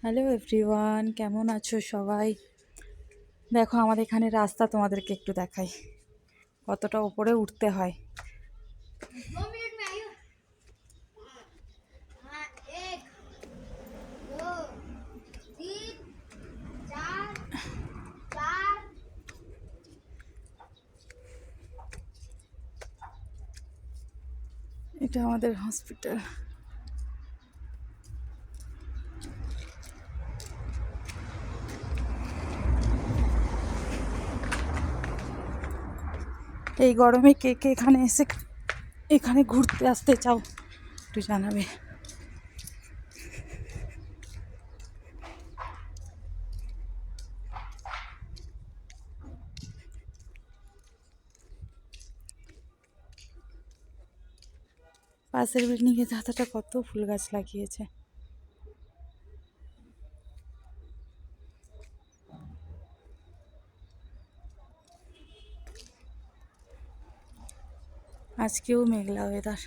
Hello everyone, কেমন আছো সবাই? দেখো আমাদের এখানে রাস্তা তোমাদেরকে একটু দেখাই, কতটা উপরে উঠতে হয়। এটা আমাদের হসপিটাল। এই গরমে কে কে এখানে ঘুরতে আসতে চাও একটু জানাবে। পাশের বিল্ডিংয়ে দাদাটা কত ফুল গাছ লাগিয়েছে। আজকেও মেঘলা ওয়েদার।